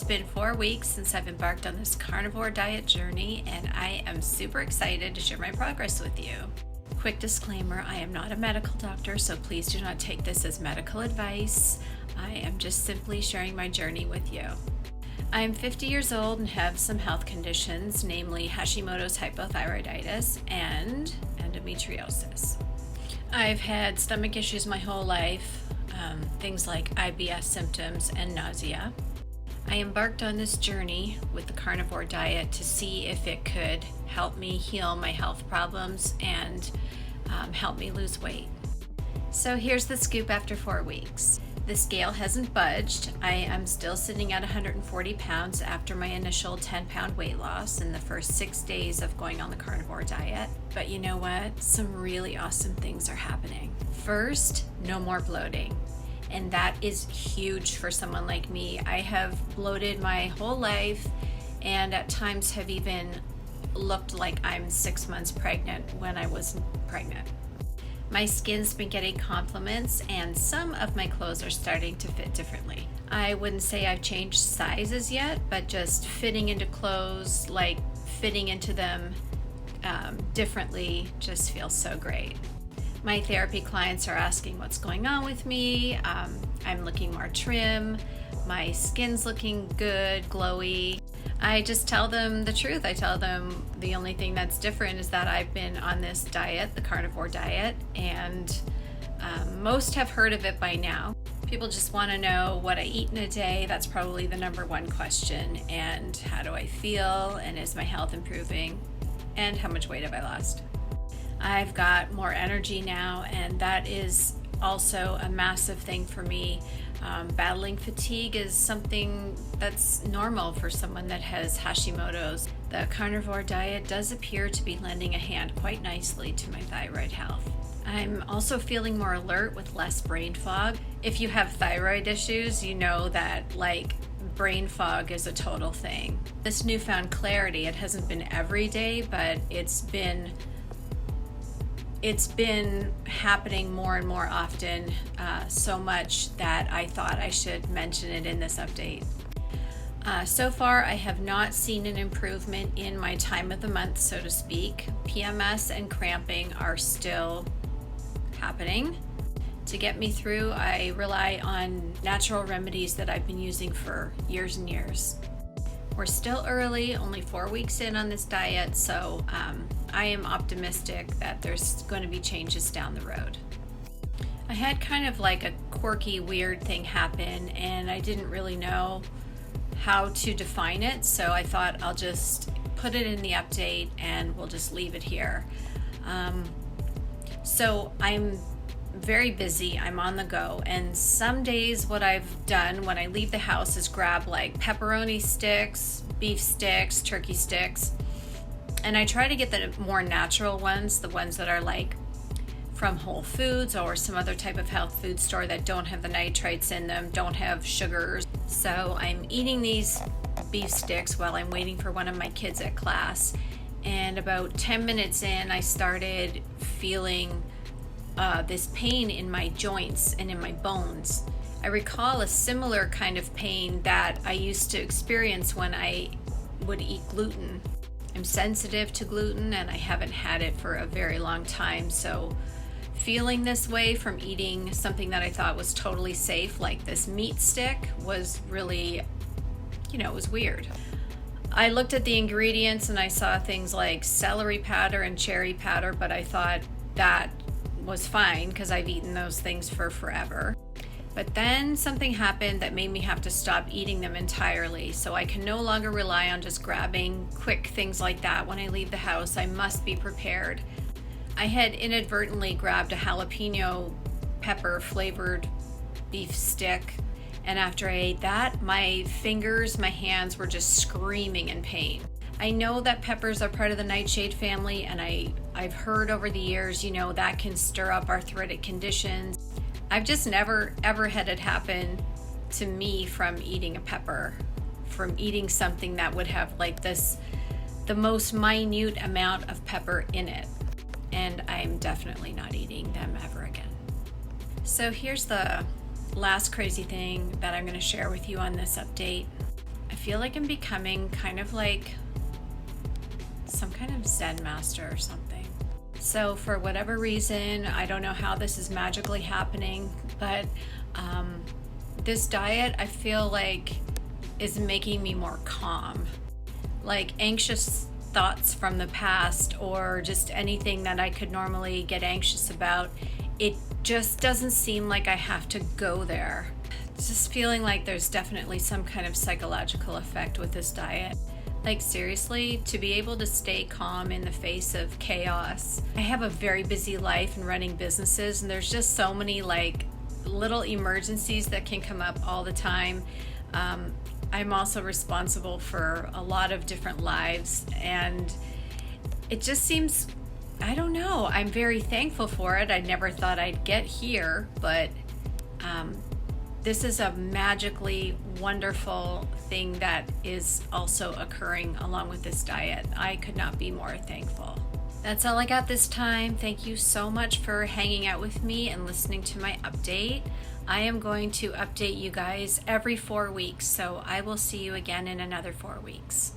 It's been 4 weeks since I've embarked on this carnivore diet journey, and I am super excited to share my progress with you. Quick disclaimer, I am not a medical doctor, so please do not take this as medical advice. I am just simply sharing my journey with you. I am 50 years old and have some health conditions, namely Hashimoto's hypothyroidism and endometriosis. I've had stomach issues my whole life, things like IBS symptoms and nausea. I embarked on this journey with the carnivore diet to see if it could help me heal my health problems and help me lose weight. So here's the scoop after 4 weeks. The scale hasn't budged. I am still sitting at 140 pounds after my initial 10-pound weight loss in the first 6 days of going on the carnivore diet. But you know what? Some really awesome things are happening. First, no more bloating. And that is huge for someone like me. I have bloated my whole life and at times have even looked like I'm 6 months pregnant when I wasn't pregnant. My skin's been getting compliments and some of my clothes are starting to fit differently. I wouldn't say I've changed sizes yet, but just fitting into clothes, like fitting into them differently, just feels so great. My therapy clients are asking what's going on with me. I'm looking more trim. My skin's looking good, glowy. I just tell them the truth. I tell them the only thing that's different is that I've been on this diet, the carnivore diet, and most have heard of it by now. People just want to know what I eat in a day. That's probably the number one question. And how do I feel? And is my health improving? And how much weight have I lost? I've got more energy now, and that is also a massive thing for me. Battling fatigue is something that's normal for someone that has Hashimoto's. The carnivore diet does appear to be lending a hand quite nicely to my thyroid health. I'm also feeling more alert with less brain fog. If you have thyroid issues, you know that brain fog is a total thing. This newfound clarity, it hasn't been every day, but it's been happening more and more often, so much that I thought I should mention it in this update. So far, I have not seen an improvement in my time of the month, so to speak. PMS and cramping are still happening. To get me through, I rely on natural remedies that I've been using for years and years. We're still early, only 4 weeks in on this diet, so I am optimistic that there's going to be changes down the road. I had kind of like a quirky, weird thing happen, and I didn't really know how to define it, so I thought I'll just put it in the update and we'll just leave it here. So I'm very busy, I'm on the go, and some days what I've done when I leave the house is grab like pepperoni sticks, beef sticks, turkey sticks, and I try to get the more natural ones, the ones that are like from Whole Foods or some other type of health food store that don't have the nitrates in them, don't have sugars. So I'm eating these beef sticks while I'm waiting for one of my kids at class, and about 10 minutes in I started feeling this pain in my joints and in my bones. I recall a similar kind of pain that I used to experience when I would eat gluten. I'm sensitive to gluten and I haven't had it for a very long time, so feeling this way from eating something that I thought was totally safe, like this meat stick, was really, it was weird. I looked at the ingredients and I saw things like celery powder and cherry powder, but I thought that was fine because I've eaten those things for forever. But then something happened that made me have to stop eating them entirely, so I can no longer rely on just grabbing quick things like that when I leave the house. I must be prepared. I had inadvertently grabbed a jalapeno pepper flavored beef stick, and after I ate that, my fingers, my hands were just screaming in pain. I know that peppers are part of the nightshade family, and I've heard over the years, that can stir up arthritic conditions. I've just never ever had it happen to me from eating a pepper, from eating something that would have the most minute amount of pepper in it. And I'm definitely not eating them ever again. So here's the last crazy thing that I'm going to share with you on this update. feel like I'm becoming kind of like some kind of Zen master or something. So for whatever reason, I don't know how this is magically happening, but this diet I feel like is making me more calm. Like anxious thoughts from the past or just anything that I could normally get anxious about, it just doesn't seem like I have to go there. It's just feeling like there's definitely some kind of psychological effect with this diet. Like seriously, to be able to stay calm in the face of chaos. I have a very busy life and running businesses, and there's just so many like little emergencies that can come up all the time. I'm also responsible for a lot of different lives, and it just seems, I don't know, I'm very thankful for it. I never thought I'd get here, but this is a magically wonderful thing that is also occurring along with this diet. I could not be more thankful. That's all I got this time. Thank you so much for hanging out with me and listening to my update. I am going to update you guys every 4 weeks, so I will see you again in another 4 weeks.